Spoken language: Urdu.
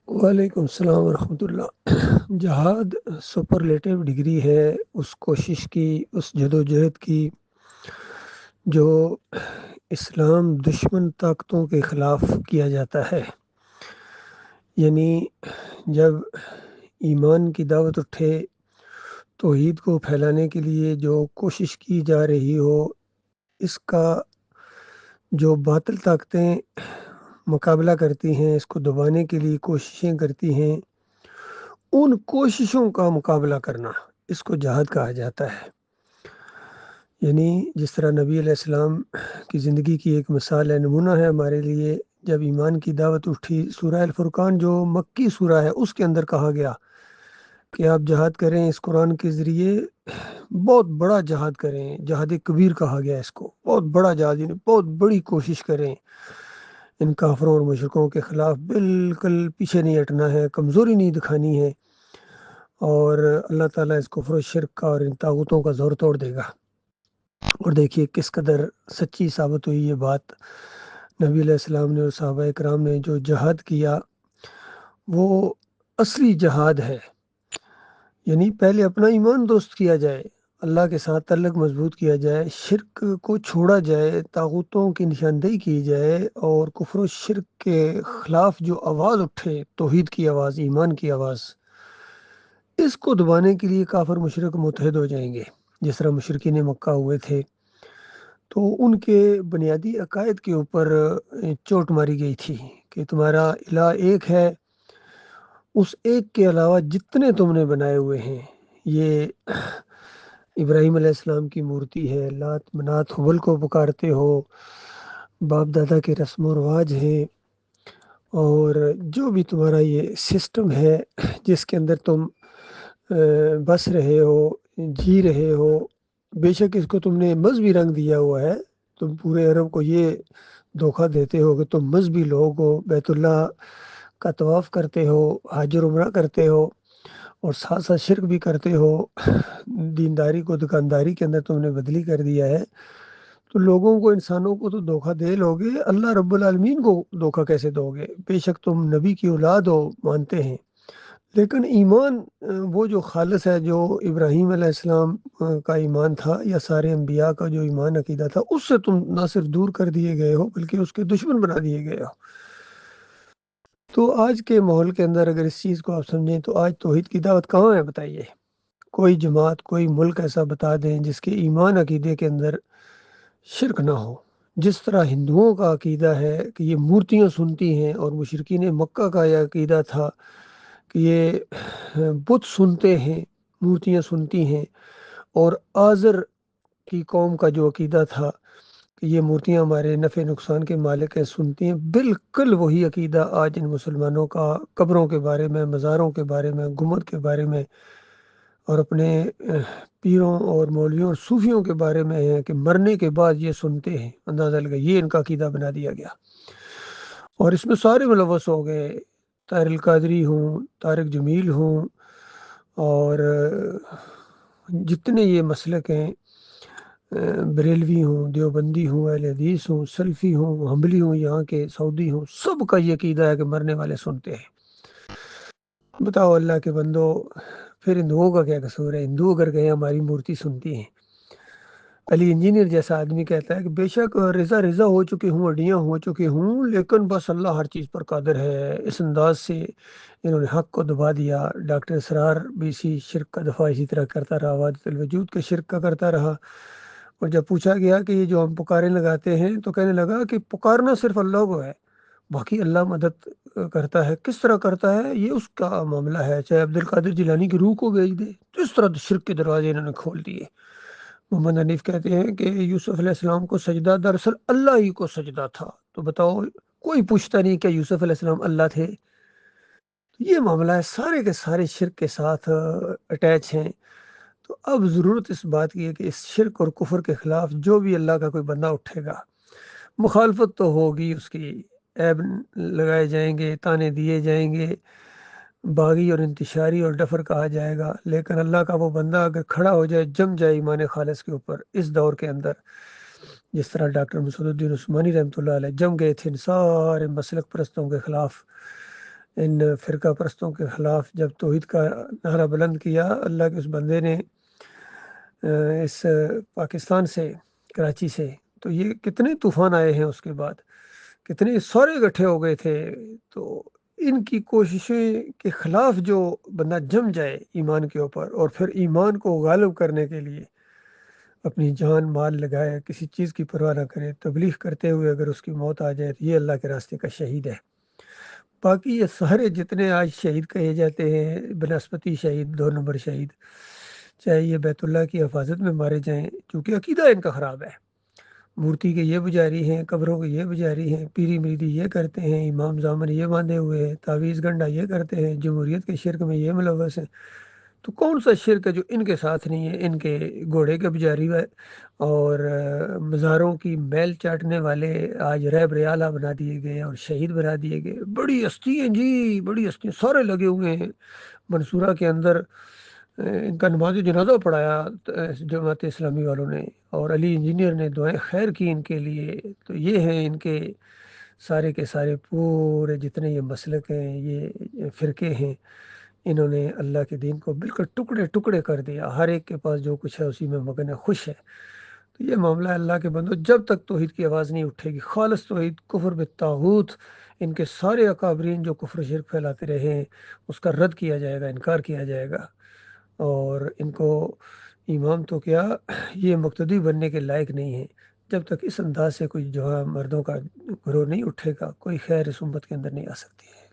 وعلیکم السلام ورحمۃ اللہ۔ جہاد سپرلیٹو ڈگری ہے اس کوشش کی، اس جدوجہد کی جو اسلام دشمن طاقتوں کے خلاف کیا جاتا ہے۔ یعنی جب ایمان کی دعوت اٹھے، توحید کو پھیلانے کے لیے جو کوشش کی جا رہی ہو، اس کا جو باطل طاقتیں مقابلہ کرتی ہیں، اس کو دبانے کے لیے کوششیں کرتی ہیں، ان کوششوں کا مقابلہ کرنا، اس کو جہاد کہا جاتا ہے۔ یعنی جس طرح نبی علیہ السلام کی زندگی کی ایک مثال ہے، نمونہ ہے ہمارے لیے۔ جب ایمان کی دعوت اٹھی، سورہ الفرقان جو مکی سورہ ہے، اس کے اندر کہا گیا کہ آپ جہاد کریں اس قرآن کے ذریعے، بہت بڑا جہاد کریں، جہاد کبیر کہا گیا اس کو، بہت بڑا جہاد، یعنی بہت بڑی کوشش کریں، ان کافروں اور مشرکوں کے خلاف بالکل پیچھے نہیں ہٹنا ہے، کمزوری نہیں دکھانی ہے، اور اللہ تعالیٰ اس کفر و شرک کا اور ان طاغوتوں کا زور توڑ دے گا۔ اور دیکھیے کس قدر سچی ثابت ہوئی یہ بات۔ نبی علیہ السلام نے اور صحابہ کرام نے جو جہاد کیا، وہ اصلی جہاد ہے۔ یعنی پہلے اپنا ایمان درست کیا جائے، اللہ کے ساتھ تعلق مضبوط کیا جائے، شرک کو چھوڑا جائے، طاغوتوں کی نشاندہی کی جائے، اور کفر و شرک کے خلاف جو آواز اٹھے، توحید کی آواز، ایمان کی آواز، اس کو دبانے کے لیے کافر مشرک متحد ہو جائیں گے۔ جس طرح مشرکین مکہ ہوئے تھے، تو ان کے بنیادی عقائد کے اوپر چوٹ ماری گئی تھی کہ تمہارا الہ ایک ہے، اس ایک کے علاوہ جتنے تم نے بنائے ہوئے ہیں، یہ ابراہیم علیہ السلام کی مورتی ہے، لات منات حبل کو پکارتے ہو، باپ دادا کے رسم و رواج ہیں، اور جو بھی تمہارا یہ سسٹم ہے جس کے اندر تم بس رہے ہو، جی رہے ہو، بے شک اس کو تم نے مذہبی رنگ دیا ہوا ہے۔ تم پورے عرب کو یہ دھوکہ دیتے ہو کہ تم مذہبی لوگ ہو، بیت اللہ کا طواف کرتے ہو، حج و عمرہ کرتے ہو، اور ساتھ ساتھ شرک بھی کرتے ہو، دینداری کو دکانداری کے اندر تم نے بدلی کر دیا ہے، تو لوگوں کو، انسانوں کو تو دھوکہ دے لوگے، اللہ رب العالمین کو دھوکہ کیسے دو گے؟ بے شک تم نبی کی اولاد ہو، مانتے ہیں، لیکن ایمان وہ جو خالص ہے، جو ابراہیم علیہ السلام کا ایمان تھا، یا سارے انبیاء کا جو ایمان عقیدہ تھا، اس سے تم نہ صرف دور کر دیے گئے ہو بلکہ اس کے دشمن بنا دیے گئے ہو۔ تو آج کے ماحول کے اندر اگر اس چیز کو آپ سمجھیں تو آج توحید کی دعوت کہاں ہے؟ بتائیے، کوئی جماعت، کوئی ملک ایسا بتا دیں جس کے ایمان عقیدے کے اندر شرک نہ ہو۔ جس طرح ہندوؤں کا عقیدہ ہے کہ یہ مورتیاں سنتی ہیں، اور مشرکین مکہ کا یہ عقیدہ تھا کہ یہ بت سنتے ہیں، مورتیاں سنتی ہیں، اور آذر کی قوم کا جو عقیدہ تھا کہ یہ مورتیاں ہمارے نفع نقصان کے مالک ہیں، سنتی ہیں، بالکل وہی عقیدہ آج ان مسلمانوں کا قبروں کے بارے میں، مزاروں کے بارے میں، گنبد کے بارے میں، اور اپنے پیروں اور مولویوں اور صوفیوں کے بارے میں ہے کہ مرنے کے بعد یہ سنتے ہیں۔ اندازہ لگا، یہ ان کا عقیدہ بنا دیا گیا، اور اس میں سارے ملوث ہو گئے، طاہر القادری ہوں، طارق جمیل ہوں، اور جتنے یہ مسلک ہیں، بریلوی ہوں، دیوبندی ہوں، اہل حدیث ہوں، سلفی ہوں، حنبلی ہوں، یہاں کے سعودی ہوں، سب کا یہ عقیدہ ہے کہ مرنے والے سنتے ہیں۔ بتاؤ اللہ کے بندو، پھر ہندوؤں کا کیا قصور ہے؟ ہندو اگر کہیں ہماری مورتی سنتی ہیں، علی انجینئر جیسا آدمی کہتا ہے کہ بے شک رضا رضا ہو چکے ہوں، ہڈیاں ہو چکے ہوں، لیکن بس اللہ ہر چیز پر قادر ہے۔ اس انداز سے انہوں نے حق کو دبا دیا۔ ڈاکٹر اسرار بھی اسی شرک کا دفاع اسی طرح کرتا رہا، وحدت الوجود کے شرک کا کرتا رہا، اور جب پوچھا گیا کہ یہ جو ہم پکاریں لگاتے ہیں، تو کہنے لگا کہ پکارنا صرف اللہ کو ہے، باقی اللہ مدد کرتا ہے۔ کس طرح کرتا ہے یہ اس کا معاملہ ہے، چاہے عبد القادر جیلانی کی روح کو بھیج دے، تو اس طرح شرک کے دروازے انہوں نے کھول دیے۔ محمد حنیف کہتے ہیں کہ یوسف علیہ السلام کو سجدہ دراصل اللہ ہی کو سجدہ تھا۔ تو بتاؤ، کوئی پوچھتا نہیں کہ یوسف علیہ السلام اللہ تھے؟ یہ معاملہ ہے، سارے کے سارے شرک کے ساتھ اٹیچ ہیں۔ تو اب ضرورت اس بات کی ہے کہ اس شرک اور کفر کے خلاف جو بھی اللہ کا کوئی بندہ اٹھے گا، مخالفت تو ہوگی، اس کی عیب لگائے جائیں گے، تانے دیے جائیں گے، باغی اور انتشاری اور ڈفر کہا جائے گا، لیکن اللہ کا وہ بندہ اگر کھڑا ہو جائے، جم جائے ایمان خالص کے اوپر، اس دور کے اندر جس طرح ڈاکٹر مسعود الدین عثمانی رحمۃ اللہ علیہ جم گئے تھے ان سارے مسلک پرستوں کے خلاف، ان فرقہ پرستوں کے خلاف جب توحید کا نعرہ بلند کیا، اللہ کے اس بندے نے اس پاکستان سے، کراچی سے، تو یہ کتنے طوفان آئے ہیں، اس کے بعد کتنے سارے اکٹھے ہو گئے تھے۔ تو ان کی کوششیں کے خلاف جو بندہ جم جائے ایمان کے اوپر، اور پھر ایمان کو غالب کرنے کے لیے اپنی جان مال لگائے، کسی چیز کی پرواہ نہ کرے، تبلیغ کرتے ہوئے اگر اس کی موت آ جائے تو یہ اللہ کے راستے کا شہید ہے۔ باقی یہ سارے جتنے آج شہید کہے جاتے ہیں، بنسپتی شہید، 2 نمبر شہید، چاہے یہ بیت اللہ کی حفاظت میں مارے جائیں، کیونکہ عقیدہ ان کا خراب ہے، مورتی کے یہ پجاری ہیں، قبروں کے یہ پجاری ہیں، پیری مریدی یہ کرتے ہیں، امام زامن یہ باندھے ہوئے ہیں، تعویذ گنڈا یہ کرتے ہیں، جمہوریت کے شرک میں یہ ملوث ہیں۔ تو کون سا شرک ہے جو ان کے ساتھ نہیں ہے؟ ان کے گھوڑے کے پجاری ہے، اور مزاروں کی میل چاٹنے والے آج ریب ریالہ بنا دیے گئے اور شہید بنا دیے گئے۔ بڑی ہستی ہیں جی، بڑی ہستی، سارے لگے ہوئے ہیں منصورہ کے اندر۔ ان کا نماز جنازہ پڑھایا جماعت اسلامی والوں نے، اور علی انجینئر نے دعائیں خیر کی ان کے لیے۔ تو یہ ہیں ان کے سارے کے سارے پورے جتنے یہ مسلک ہیں، یہ فرقے ہیں، انہوں نے اللہ کے دین کو بالکل ٹکڑے ٹکڑے کر دیا، ہر ایک کے پاس جو کچھ ہے اسی میں مگن ہے، خوش ہے۔ تو یہ معاملہ ہے اللہ کے بندو، جب تک توحید کی آواز نہیں اٹھے گی، خالص توحید، کفر بالطاغوت، ان کے سارے اکابرین جو کفر و شرک پھیلاتے رہے ہیں، اس کا رد کیا جائے گا، انکار کیا جائے گا، اور ان کو امام تو کیا، یہ مقتدی بننے کے لائق نہیں ہے۔ جب تک اس انداز سے کوئی جو ہے مردوں کا گروہ نہیں اٹھے گا، کوئی خیر اس امت کے اندر نہیں آ سکتی ہے۔